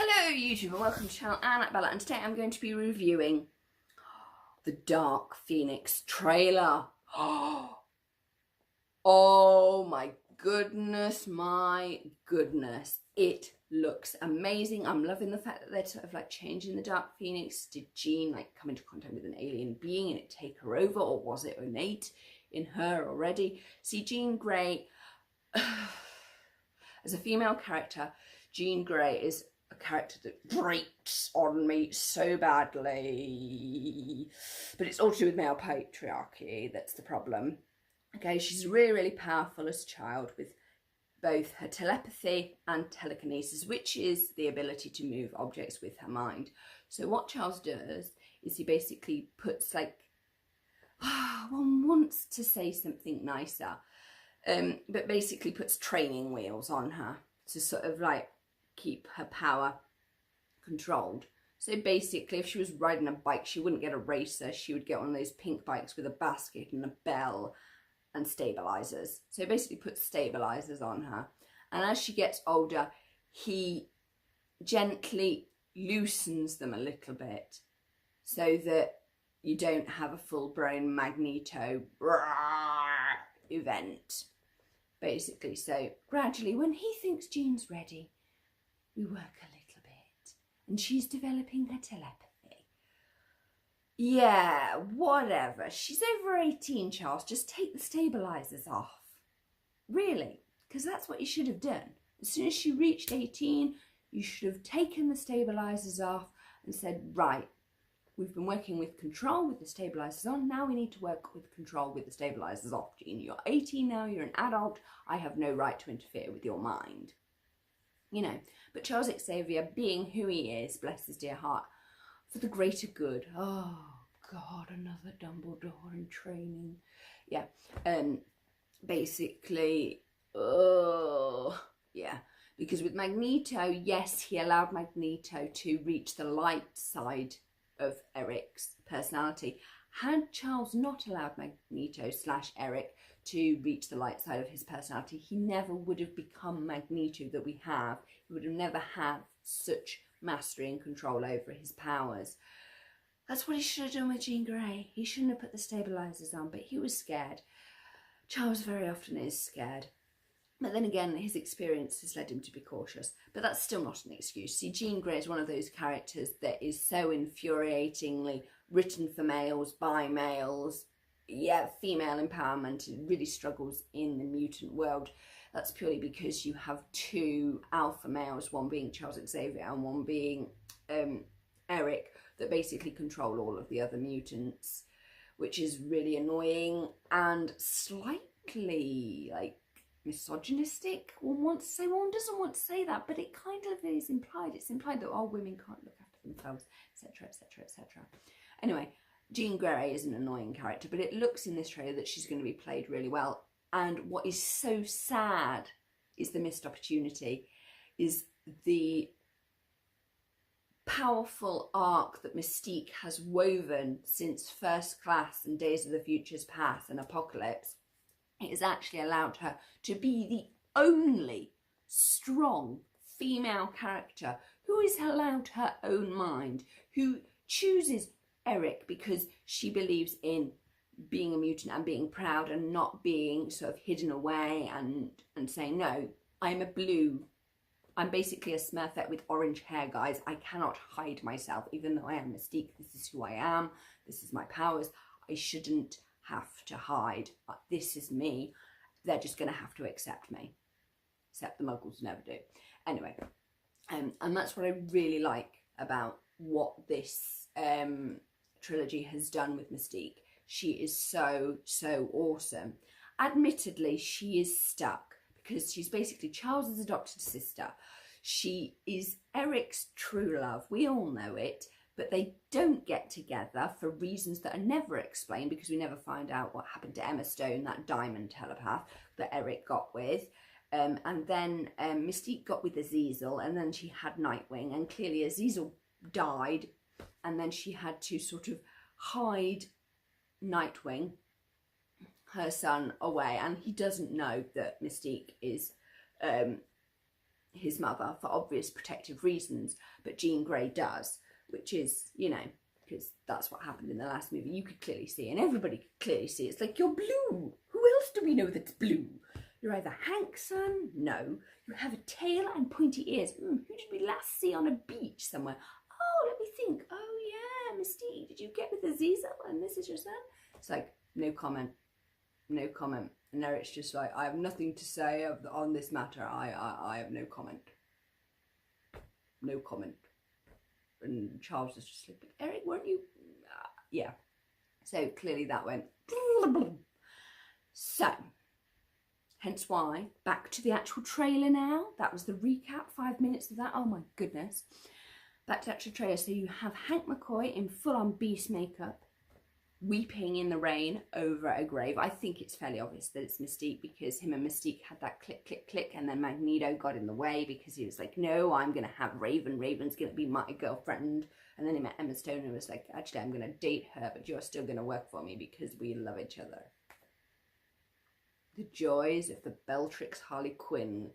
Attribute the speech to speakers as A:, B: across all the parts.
A: Hello YouTube and welcome to channel Bella, and today I'm going to be reviewing the Dark Phoenix trailer. Oh my goodness, it looks amazing. I'm loving the fact that they're sort of like changing the Dark Phoenix. Did Jean like come into contact with an alien being and it take her over, or was it innate in her already? See, Jean Grey as a female character, Jean Grey is a character that grates on me so badly, but it's all to do with male patriarchy. That's the problem. Okay, she's really powerful as a child with both her telepathy and telekinesis, which is the ability to move objects with her mind. So what Charles does is he basically puts like, one wants to say something nicer, but basically puts training wheels on her to sort of like keep her power controlled. So basically, if she was riding a bike, she wouldn't get a racer. She would get one of those pink bikes with a basket and a bell and stabilizers. So basically puts stabilizers on her. And as she gets older, he gently loosens them a little bit so that you don't have a full-blown Magneto event, basically. So gradually, when he thinks Jean's ready, we work a little bit, and she's developing her telepathy. Yeah, whatever. She's over 18, Charles. Just take the stabilizers off. Really, because that's what you should have done. As soon as she reached 18, you should have taken the stabilizers off and said, right, we've been working with control with the stabilizers on. Now we need to work with control with the stabilizers off, Jean. You're 18 now, you're an adult. I have no right to interfere with your mind. You know, but Charles Xavier, being who he is, bless his dear heart, for the greater good. Oh, God, another Dumbledore in training. Yeah, basically, yeah. Because with Magneto, yes, he allowed Magneto to reach the light side of Eric's personality. Had Charles not allowed Magneto / Eric to reach the light side of his personality, he never would have become Magneto that we have. He would have never had such mastery and control over his powers. That's what he should have done with Jean Grey. He shouldn't have put the stabilizers on, but he was scared. Charles very often is scared. But then again, his experience has led him to be cautious. But that's still not an excuse. See, Jean Grey is one of those characters that is so infuriatingly written for males, by males. Yeah, female empowerment. It really struggles in the mutant world. That's purely because you have two alpha males, one being Charles Xavier and one being Eric, that basically control all of the other mutants, which is really annoying and slightly like misogynistic. One doesn't want to say that, but it kind of is implied. It's implied that all women can't look after themselves, etc, etc, etc. Anyway, Jean Grey is an annoying character, but it looks in this trailer that she's going to be played really well. And what is so sad is the missed opportunity, is the powerful arc that Mystique has woven since First Class and Days of the Future's Past and Apocalypse. It has actually allowed her to be the only strong female character who is allowed her own mind, who chooses Eric because she believes in being a mutant and being proud and not being sort of hidden away and saying, no, I'm basically a Smurfette with orange hair, guys. I cannot hide myself, even though I am Mystique. This is who I am. This is my powers. I shouldn't have to hide. This is me. They're just going to have to accept me. Except the Muggles never do. Anyway, and that's what I really like about what this trilogy has done with Mystique. She is so awesome. Admittedly, she is stuck because she's basically Charles's adopted sister. She is Eric's true love. We all know it. But they don't get together for reasons that are never explained, because we never find out what happened to Emma Stone, that diamond telepath that Eric got with. And then Mystique got with Azazel, and then she had Nightwing, and clearly Azazel died, and then she had to sort of hide Nightwing, her son, away, and he doesn't know that Mystique is his mother for obvious protective reasons, but Jean Grey does, which is, you know, because that's what happened in the last movie. You could clearly see, and everybody could clearly see, it's like, you're blue. Who else do we know that's blue? You're either Hank's son, no. You have a tail and pointy ears. Who did we last see on a beach somewhere? Oh, let me think. Oh yeah, Mystique, did you get with Aziza and this is your son? It's like, no comment, no comment. And Eric's just like, I have nothing to say on this matter. I have no comment. No comment. And Charles is just like, but Eric, weren't you? Yeah. So clearly that went. So, hence why, back to the actual trailer now. That was the recap, 5 minutes of that. Oh my goodness. Back to the actual trailer. So you have Hank McCoy in full-on beast makeup, weeping in the rain over a grave. I think it's fairly obvious that it's Mystique, because him and Mystique had that click, click, click, and then Magneto got in the way because he was like, no, I'm going to have Raven. Raven's going to be my girlfriend. And then he met Emma Stone and was like, actually, I'm going to date her, but you're still going to work for me because we love each other. The joys of the Bellatrix Harley Quinn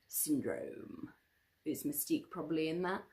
A: syndrome. Is Mystique probably in that?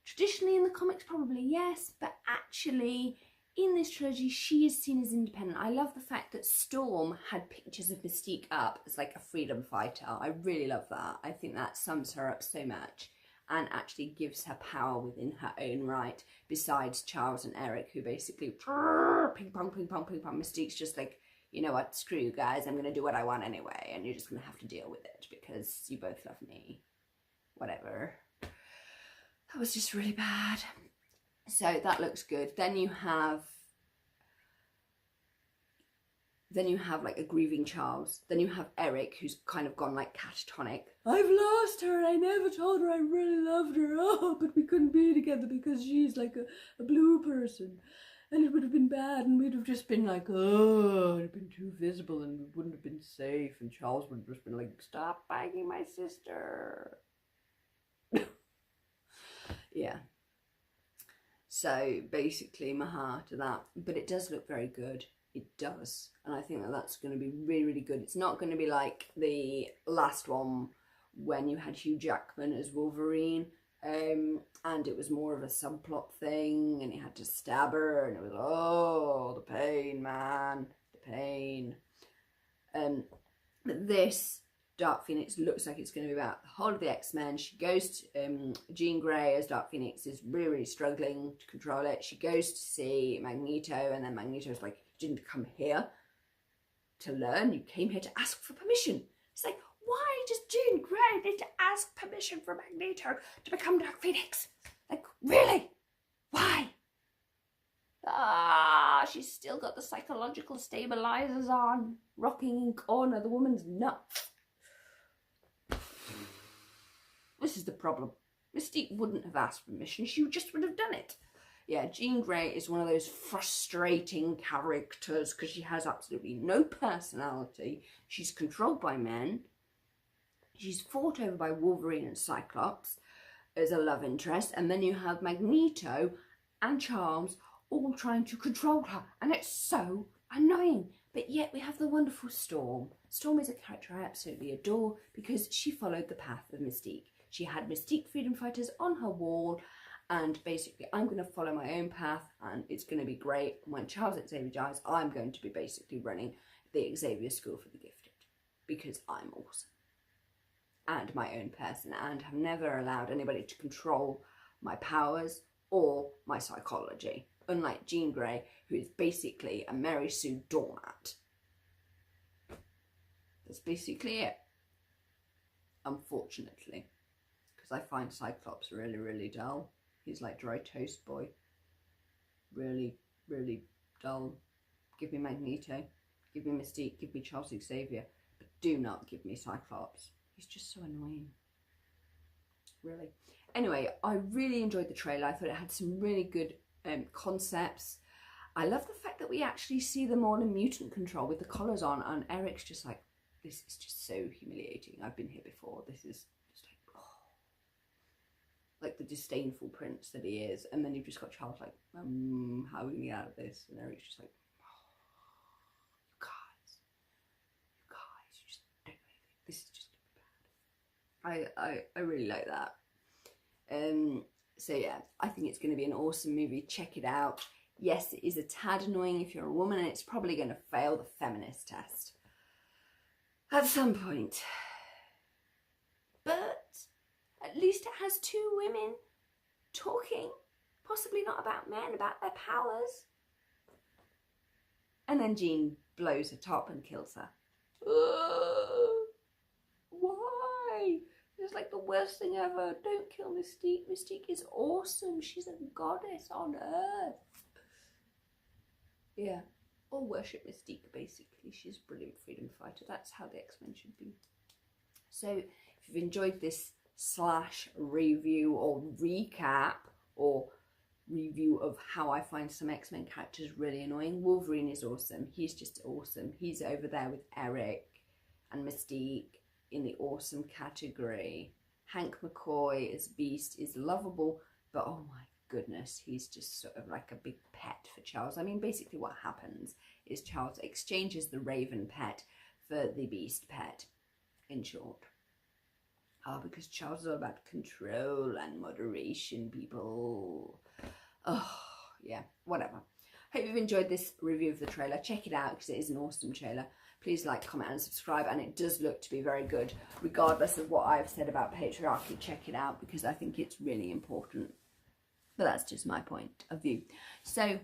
A: Traditionally in the comics, probably yes, but actually in this trilogy, she is seen as independent. I love the fact that Storm had pictures of Mystique up as like a freedom fighter. I really love that. I think that sums her up so much and actually gives her power within her own right, besides Charles and Eric, who basically ping pong, ping pong, ping pong. Mystique's just like, you know what, screw you guys, I'm going to do what I want anyway, and you're just going to have to deal with it because you both love me. Whatever. That was just really bad. So that looks good. Then you have like a grieving Charles. Then you have Eric, who's kind of gone like catatonic. I've lost her. I never told her I really loved her. Oh, but we couldn't be together because she's like a blue person. And it would have been bad, and we'd have just been like, oh, it'd have been too visible, and we wouldn't have been safe. And Charles would have just been like, stop banging my sister. Yeah. So basically, maha to that. But it does look very good. It does. And I think that that's going to be really, really good. It's not going to be like the last one when you had Hugh Jackman as Wolverine. And it was more of a subplot thing, and he had to stab her, and it was, oh, the pain, man, the pain. But this Dark Phoenix looks like it's going to be about the whole of the X-Men. She goes to, Jean Grey as Dark Phoenix is really, really struggling to control it. She goes to see Magneto, and then Magneto's like, you didn't come here to learn, you came here to ask for permission. It's like, why does Jean Grey need to ask permission from Magneto to become Dark Phoenix? Like, really? Why? Ah, she's still got the psychological stabilizers on, rocking in corner. The woman's nuts. This is the problem. Mystique wouldn't have asked permission. She just would have done it. Yeah, Jean Grey is one of those frustrating characters because she has absolutely no personality. She's controlled by men. She's fought over by Wolverine and Cyclops as a love interest. And then you have Magneto and Charles all trying to control her. And it's so annoying. But yet we have the wonderful Storm. Storm is a character I absolutely adore because she followed the path of Mystique. She had Mystique Freedom Fighters on her wall. And basically, I'm going to follow my own path. And it's going to be great. When Charles Xavier dies, I'm going to be basically running the Xavier School for the Gifted. Because I'm awesome. And my own person, and have never allowed anybody to control my powers or my psychology, unlike Jean Grey, who is basically a Mary Sue doormat. That's basically it, unfortunately, because I find Cyclops really, really dull. He's like dry toast boy. Really, really dull. Give me Magneto, give me Mystique, give me Charles Xavier, but do not give me Cyclops. He's just so annoying. Really. Anyway, I really enjoyed the trailer. I thought it had some really good concepts. I love the fact that we actually see them all in mutant control with the collars on, and Eric's just like, this is just so humiliating. I've been here before. This is just like, oh. Like the disdainful prince that he is. And then you've just got Charles like, how are we going to get out of this? And Eric's just like, oh, you guys, you just don't know I really like that. So yeah, I think it's going to be an awesome movie. Check it out. Yes, it is a tad annoying if you're a woman, and it's probably going to fail the feminist test at some point. But at least it has two women talking, possibly not about men, about their powers. And then Jean blows her top and kills her. Why? It's like the worst thing ever. Don't kill Mystique. Mystique is awesome. She's a goddess on Earth. Yeah, all worship Mystique, basically. She's a brilliant freedom fighter. That's how the X-Men should be. So if you've enjoyed this / review or recap or review of how I find some X-Men characters really annoying, Wolverine is awesome. He's just awesome. He's over there with Eric and Mystique in the awesome category. Hank McCoy as Beast is lovable, but oh my goodness, he's just sort of like a big pet for Charles. I mean, basically what happens is Charles exchanges the Raven pet for the Beast pet, in short. Because Charles is all about control and moderation, people. Oh, yeah, whatever. Hope you've enjoyed this review of the trailer. Check it out because it is an awesome trailer. Please like, comment and subscribe, and it does look to be very good. Regardless of what I've said about patriarchy, check it out because I think it's really important. But that's just my point of view. So